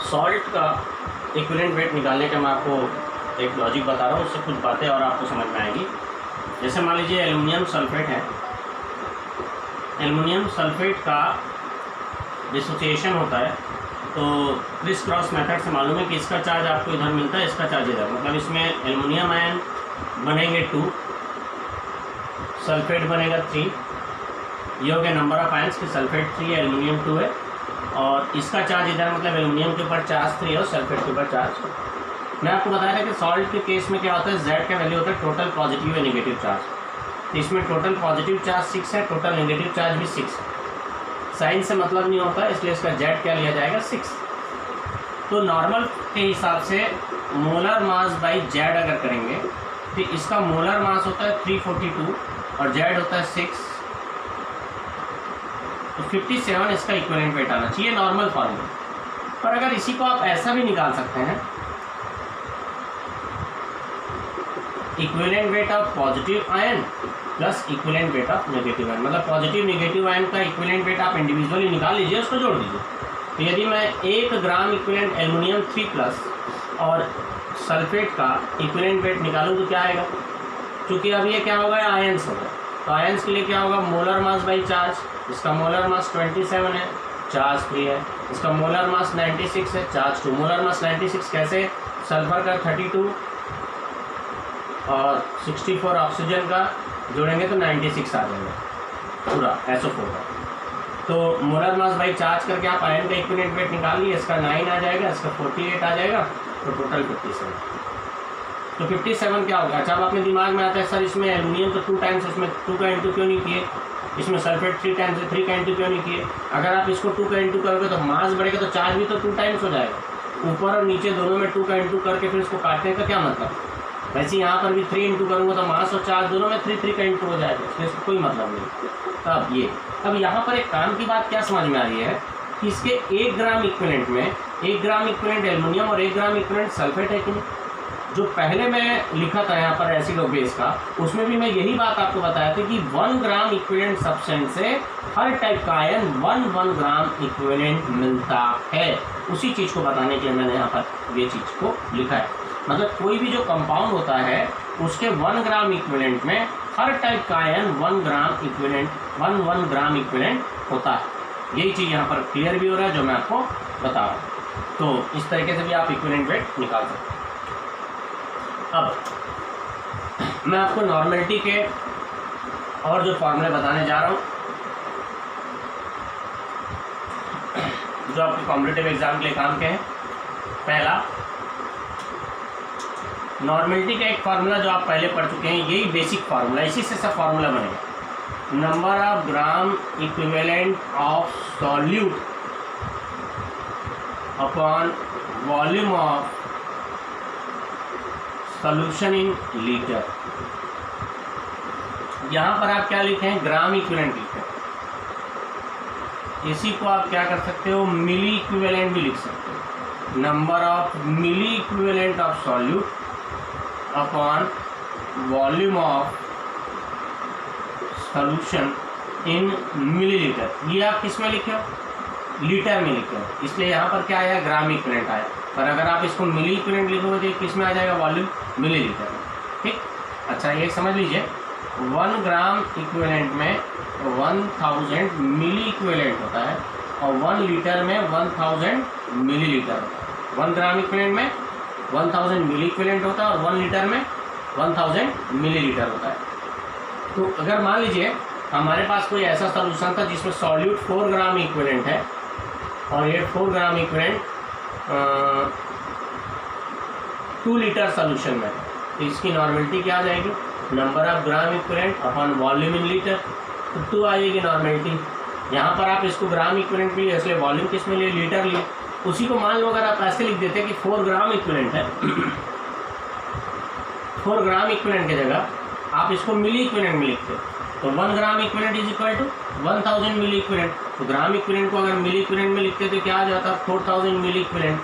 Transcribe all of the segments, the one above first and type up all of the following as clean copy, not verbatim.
Salt का equivalent weight निकालने का मैं आपको एक लॉजिक बता रहा हूँ, उससे कुछ बातें और आपको समझ में आएगी। जैसे मान लीजिए एल्युमिनियम सल्फेट है, एल्युमिनियम सल्फेट का डिसोसिएशन होता है तो क्रिस क्रॉस मेथड से मालूम है कि इसका चार्ज आपको इधर मिलता है, इसका चार्ज इधर, मतलब इसमें एल्युमिनियम आयन बनेंगे 2, सल्फेट बनेगा 3। ये हो गया नंबर ऑफ आयन्स कि सल्फेट 3 है, एल्युमिनियम 2 है, और इसका चार्ज इधर मतलब एल्युमिनियम के ऊपर चार्ज 3 है और सल्फेट के ऊपर चार्ज। मैं आपको बताया था कि सॉल्ट के केस में क्या होता है, Z का वैल्यू होता है टोटल पॉजिटिव या नेगेटिव चार्ज। तो इसमें टोटल पॉजिटिव चार्ज 6 है, टोटल नेगेटिव चार्ज भी 6 है। साइन से मतलब नहीं होता, इसलिए इसका Z क्या लिया जाएगा 6। तो नॉर्मल के हिसाब से मोलर मास बाई Z अगर करेंगे तो इसका मोलर मास होता है 342 और Z होता है 6, तो 57 इसका इक्विवेलेंट वेट आना चाहिए नॉर्मल फॉर्मूला। पर अगर इसी को आप ऐसा भी निकाल सकते हैं, equivalent weight of positive ion plus equivalent weight of negative ion, मतलब पॉजिटिव नेगेटिव आयन का इक्विवेलेंट वेट आप इंडिविजुअली निकाल लीजिए, उसको जोड़ दीजिए। तो यदि मैं 1 ग्राम इक्विवेलेंट एल्युमिनियम 3+ और सल्फेट का इक्विवेलेंट वेट निकालूँ तो क्या आएगा, क्योंकि अब ये क्या होगा, आयन्स होगा। तो आयन्स के लिए क्या होगा, मोलर मास बाई चार्ज। इसका मोलर मास 27 है, चार्ज 3 है। इसका मोलर मास 96 है, चार्ज 2। मोलर मास 96 कैसे, सल्फर का 32 और 64 ऑक्सीजन का जोड़ेंगे तो 96 आ जाएगा पूरा SO4 का। तो मोलर मास बाई चार्ज करके आप आयन का इक्विवेलेंट वेट निकाल लिए, इसका 9 आ जाएगा, इसका 48 आ जाएगा, तो टोटल 57। तो 57 क्या होगा। अच्छा, अब अपने दिमाग में आता है सर इसमें एल्युमिनियम तो 2 टाइम्स, इसमें 2 का इंटू क्यों नहीं किए, इसमें सल्फेट 3 टाइम्स है, 3 का इंटू क्यों नहीं किए। अगर आप इसको 2 का इंटू करोगे तो मास बढ़ेगा, तो चार्ज भी तो 2 टाइम्स हो जाएगा। ऊपर और नीचे दोनों में 2 का इंटू करके फिर इसको काटने का क्या मतलब। वैसे यहाँ पर भी 3 इंटू करूँगा तो मास और चार्ज दोनों में 3 का इंटू हो जाएगा, इसमें इसको कोई मतलब नहीं। तब ये अब यहाँ पर एक काम की बात क्या समझ में आ रही है कि इसके 1 ग्राम इक्विवेलेंट में 1 ग्राम इक्विवेलेंट एल्युमिनियम और 1 ग्राम इक्विवेलेंट सल्फेट है कि नहीं। जो पहले मैं लिखा था यहाँ पर एसिड और बेस का, उसमें भी मैं यही बात आपको बताया था कि 1 ग्राम इक्विवेलेंट सब्सटेंस से हर टाइप का आयन 1 ग्राम इक्विवेलेंट मिलता है। उसी चीज़ को बताने के लिए मैंने यहाँ पर ये चीज़ को लिखा है। मतलब कोई भी जो कंपाउंड होता है उसके 1 ग्राम इक्विवेलेंट में हर टाइप का ion 1 gram equivalent 1 gram equivalent होता है। यही चीज़ यहाँ पर क्लियर भी हो रहा है जो मैं आपको बता रहा हूँ। तो इस तरीके से भी आप इक्विवेलेंट वेट निकाल सकते हैं। अब मैं आपको नॉर्मलिटी के और जो फॉर्मूले बताने जा रहा हूँ, जो आपके कॉम्पिटिटिव एग्जाम के लिए काम के हैं। पहला, नॉर्मलिटी का एक फार्मूला जो आप पहले पढ़ चुके हैं, यही बेसिक फार्मूला, इसी से सब फार्मूला बनेगा। Number of gram equivalent of solute upon volume of solution in litre. यहाँ पर आप क्या लिखें, ग्राम इक्विवेलेंट लिखें। इसी को आप क्या कर सकते हो, मिली इक्विवेलेंट भी लिख सकते हो। Number of milli equivalent of solute upon volume of solution in millilitre. ये आप किस में लिखे हो, लीटर में लिखे हो, इसलिए यहाँ पर क्या आया, ग्राम इक्विवेलेंट आया। पर अगर आप इसको मिली इक्विवेलेंट लिखोगे तो किस में आ जाएगा, वॉल्यूम मिलीलीटर में। ठीक, अच्छा ये समझ लीजिए, 1 ग्राम इक्विवेलेंट में 1000 मिली इक्विवेलेंट होता है और 1 लीटर में 1000 मिलीलीटर होता है। 1 ग्राम इक्विवेलेंट में 1000 मिली इक्विवेलेंट होता है और 1 लीटर में 1000 मिलीलीटर होता है। तो अगर मान लीजिए हमारे पास कोई ऐसा सॉल्यूशन था जिसमें सॉल्यूट 4 ग्राम इक्विवेलेंट है और ये 4 ग्राम इक्विवेलेंट 2 लीटर सॉल्यूशन में है, तो इसकी नॉर्मलिटी क्या आ जाएगी, number of gram equivalent upon volume in litre, तो 2 आ जाएगी नॉर्मलिटी। यहाँ पर आप इसको ग्राम इक्विवेलेंट भी लिए, इसलिए वॉल्यूम किस में लिए, लीटर लिए। उसी को मान लो अगर आप ऐसे लिख देते कि 4 ग्राम इक्विवेलेंट है 4 ग्राम इक्विवेलेंट की जगह आप इसको मिली इक्विवेलेंट में लिखते, तो 1 gram equivalent is equal to 1000 milliequivalent. तो ग्राम इक्विवेलेंट को अगर मिली इक्विवेलेंट में लिखते तो क्या आ जाता, 4000 मिली इक्विवेलेंट।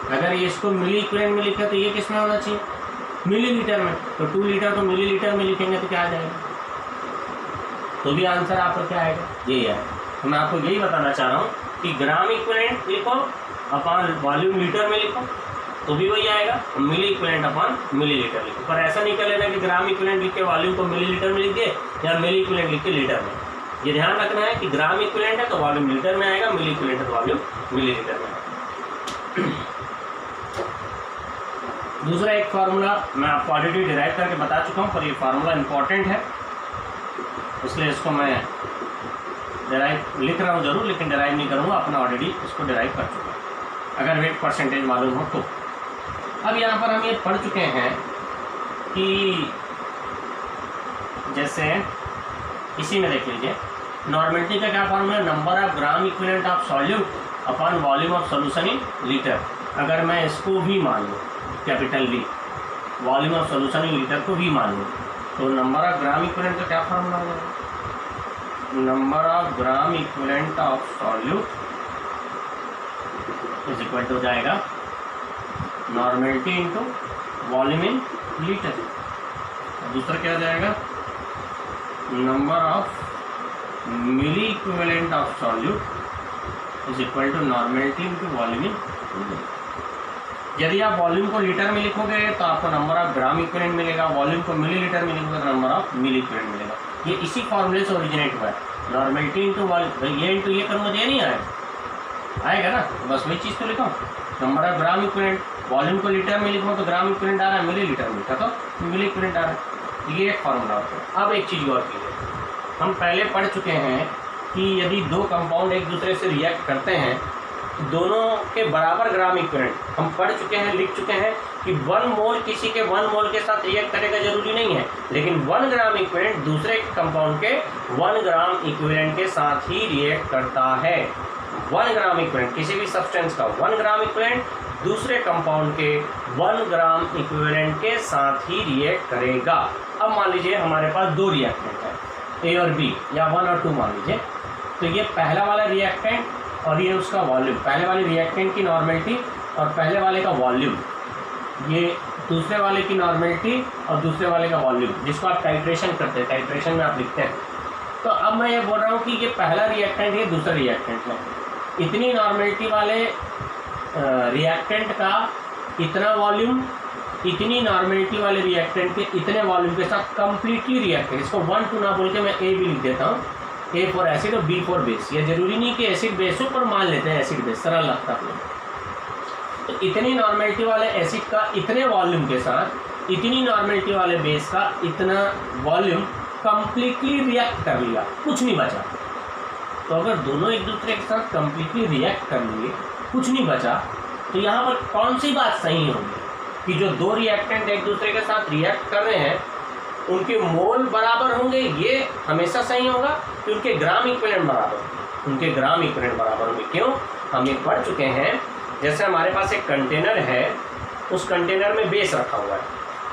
अगर ये इसको मिली इक्विवेलेंट में लिखा तो ये किस में होना चाहिए, मिलीलीटर में। तो 2 लीटर को मिलीलीटर में लिखेंगे तो क्या आ जाएगा, तो भी आंसर आपका क्या आएगा, यही है। तो मैं आपको यही बताना चाह रहा हूँ कि ग्राम इक्विवेलेंट लिखो अपॉन वॉल्यूम लीटर में लिखो तो भी वही आएगा, मिली इक्विवेलेंट अपॉन मिलीलीटर लिखो। पर ऐसा नहीं कर लेना कि ग्राम इक्विवेलेंट लिख के वॉल्यूम को मिलीलीटर में लिख दिए या मिली इक्विवेलेंट लिख के लीटर में। ये ध्यान रखना है कि ग्राम इक्विवेलेंट है तो वॉल्यूम लीटर में आएगा, मिली इक्विवेलेंट है तो वॉल्यूम मिलीलीटर में आएगा। दूसरा एक फार्मूला मैं आपको ऑलरेडी डिराइव करके बता चुका हूँ, पर ये फार्मूला इंपॉर्टेंट है इसलिए इसको मैं डिराइव लिख रहा हूँ जरूर, लेकिन डिराइव नहीं करूँगा, अपना ऑलरेडी इसको डिराइव कर चुका हूँ अगर वेट परसेंटेज मालूम हो तो। अब यहाँ पर हम ये पढ़ चुके हैं कि जैसे इसी में देख लीजिए नॉर्मलिटी का क्या फॉर्मूला है, number of gram equivalent of solute upon volume of solution in litre. अगर मैं इसको भी मान लूँ capital V, volume of solution in litre को भी मान लूँ, तो नंबर ऑफ ग्राम इक्विवेलेंट का क्या फॉर्मूला होगा, number of gram equivalent of solute is equal to हो जाएगा normality into volume in litre. दूसरा क्या हो जाएगा, number of milli equivalent of solute is equal to normality into volume in. यदि आप वॉल्यूम को लीटर में लिखोगे तो आपको नंबर ऑफ ग्राम इक्विवेलेंट मिलेगा, वॉल्यूम को मिलीलीटर में लिखोगे तो नंबर ऑफ मिली इक्विवेलेंट मिलेगा। ये इसी फॉर्मूले से ओरिजिनेट हुआ है, नॉर्मलिटी इंटू वॉल्यूम, ये इंटू ये करूँगा ये नहीं आएगा ना, बस वही चीज़ तो लिखा, number of gram equivalent, volume को लीटर में लिखूँ तो ग्राम इक्विवेलेंट आ रहा है, मिली लीटर में लिखा तो मिली इक्विवेलेंट आ रहा है। ये एक फॉर्मूला होता है। अब एक चीज़ और कीजिए, हम पहले पढ़ चुके हैं कि यदि दो कंपाउंड एक दूसरे से रिएक्ट करते हैं दोनों के बराबर ग्राम इक्विवेलेंट, हम पढ़ चुके हैं, लिख चुके हैं कि 1 मोल किसी के 1 मोल के साथ रिएक्ट करेगा जरूरी नहीं है, लेकिन 1 ग्राम इक्विवेलेंट दूसरे कंपाउंड के 1 ग्राम इक्विवेलेंट के साथ ही रिएक्ट करता है। 1 ग्राम इक्विवेलेंट किसी भी सब्सटेंस का 1 ग्राम इक्विवेलेंट दूसरे कंपाउंड के 1 ग्राम इक्विवेलेंट के साथ ही रिएक्ट करेगा। अब मान लीजिए हमारे पास 2 रिएक्टेंट है, ए और बी, या 1 और 2 मान लीजिए, तो ये पहला वाला रिएक्टेंट और ये उसका वॉल्यूम, पहले वाले रिएक्टेंट की नॉर्मलिटी और पहले वाले का वॉल्यूम, ये दूसरे वाले की नॉर्मलिटी और दूसरे वाले का वॉल्यूम, जिसको आप टाइट्रेशन करते हैं, टाइट्रेशन में आप लिखते हैं। तो अब मैं ये बोल रहा हूँ कि ये पहला रिएक्टेंट, ये दूसरा रिएक्टेंट है, इतनी नॉर्मलिटी वाले रिएक्टेंट का इतना वॉल्यूम, इतनी नॉर्मलिटी वाले रिएक्टेंट के इतने वॉल्यूम के साथ कंप्लीटली रिएक्ट है। इसको 1 2 ना बोल के मैं ए भी लिख देता हूँ, ए फॉर एसिड और बी फॉर बेस। ये जरूरी नहीं कि एसिड बेस हो, पर मान लेते हैं एसिड बेस, सरल लगता है। तो इतनी नॉर्मलिटी वाले एसिड का इतने वॉल्यूम के साथ इतनी नॉर्मलिटी वाले बेस का इतना वॉल्यूम कंप्लीटली रिएक्ट कर लिया, कुछ नहीं बचा। तो अगर दोनों एक दूसरे के साथ कंप्लीटली रिएक्ट कर लिए, कुछ नहीं बचा, तो यहाँ पर कौन सी बात सही होगी कि जो 2 रिएक्टेंट एक दूसरे के साथ रिएक्ट कर रहे हैं उनके मोल बराबर होंगे, ये हमेशा सही होगा कि उनके ग्राम इक्विवेलेंट बराबर, उनके ग्राम इक्विवेलेंट बराबर होंगे। क्यों, हम ये पढ़ चुके हैं, जैसे हमारे पास एक कंटेनर है, उस कंटेनर में बेस रखा हुआ है,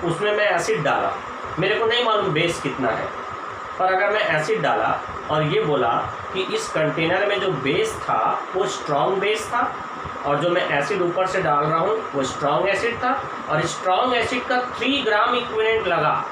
उसमें मैं एसिड डाला, मेरे को नहीं मालूम बेस कितना है, पर अगर मैं एसिड डाला और ये बोला कि इस कंटेनर में जो बेस था वो स्ट्रॉन्ग बेस था और जो मैं एसिड ऊपर से डाल रहा हूँ वो स्ट्रॉन्ग एसिड था, और स्ट्रॉन्ग एसिड का 3 ग्राम इक्विवेलेंट लगा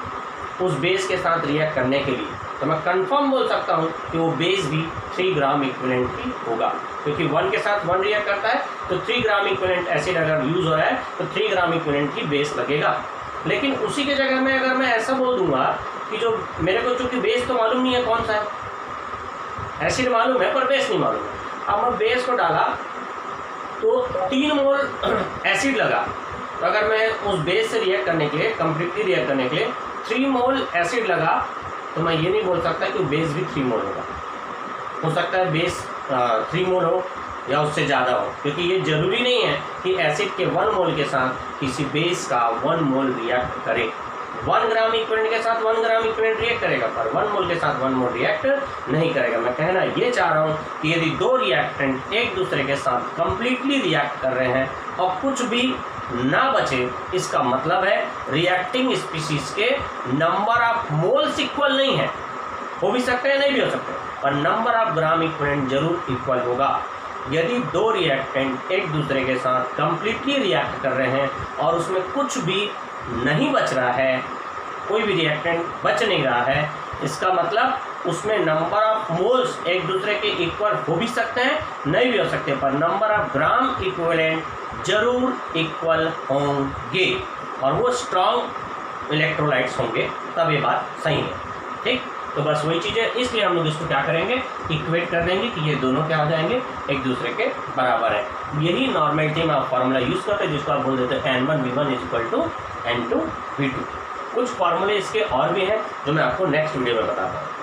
उस बेस के साथ रिएक्ट करने के लिए, तो मैं कंफर्म बोल सकता हूँ कि वो बेस भी 3 ग्राम इक्विवेलेंट ही होगा, क्योंकि 1 के साथ 1 रिएक्ट करता है, तो 3 ग्राम इक्विवेलेंट एसिड अगर यूज़ हो रहा है तो 3 ग्राम इक्विवेलेंट ही बेस लगेगा। लेकिन उसी के जगह में अगर मैं ऐसा बोल दूंगा कि जो मेरे को चूँकि बेस तो मालूम नहीं है कौन सा है, एसिड मालूम है पर बेस नहीं मालूम है, अब मैं बेस को डाला तो 3 मोल एसिड लगा, तो अगर मैं उस बेस से रिएक्ट करने के लिए, कम्प्लीटली रिएक्ट करने के लिए 3 मोल एसिड लगा, तो मैं ये नहीं बोल सकता कि बेस भी 3 मोल होगा। हो सकता है बेस 3 मोल हो या उससे ज़्यादा हो, क्योंकि ये ज़रूरी नहीं है कि एसिड के 1 मोल के साथ किसी बेस का 1 मोल रिएक्ट करे। 1 ग्राम इक्विवेलेंट के साथ 1 ग्राम इक्विवेलेंट रिएक्ट करेगा, पर 1 मोल के साथ 1 मोल रिएक्ट नहीं करेगा। मैं कहना ये चाह रहा हूँ कि यदि 2 रिएक्टेंट एक दूसरे के साथ कंप्लीटली रिएक्ट कर रहे हैं और कुछ भी ना बचे, इसका मतलब है रिएक्टिंग स्पीशीज के नंबर ऑफ मोल्स इक्वल नहीं है, हो भी सकते हैं नहीं भी हो सकते, पर नंबर ऑफ ग्राम इक्विवेलेंट जरूर इक्वल होगा। यदि 2 रिएक्टेंट एक दूसरे के साथ कंप्लीटली रिएक्ट कर रहे हैं और उसमें कुछ भी नहीं बच रहा है, कोई भी रिएक्टेंट बच नहीं रहा है, इसका मतलब उसमें नंबर ऑफ मोल्स एक दूसरे के इक्वल हो भी सकते हैं, नहीं भी हो सकते, पर नंबर ऑफ ग्राम इक्विवेलेंट जरूर इक्वल होंगे और वो स्ट्रॉन्ग इलेक्ट्रोलाइट्स होंगे, तब ये बात सही है। ठीक, तो बस वही चीज़ है, इसलिए हम लोग इसको क्या करेंगे, इक्वेट कर देंगे कि ये दोनों क्या हो जाएंगे, एक दूसरे के बराबर है। यही नॉर्मेलिटी में आप फॉर्मूला यूज़ करते हैं, जिसको आप बोल देते हैं N1V1 = N2V2। कुछ फॉर्मूले इसके और भी हैं जो मैं आपको नेक्स्ट वीडियो में बताता हूँ।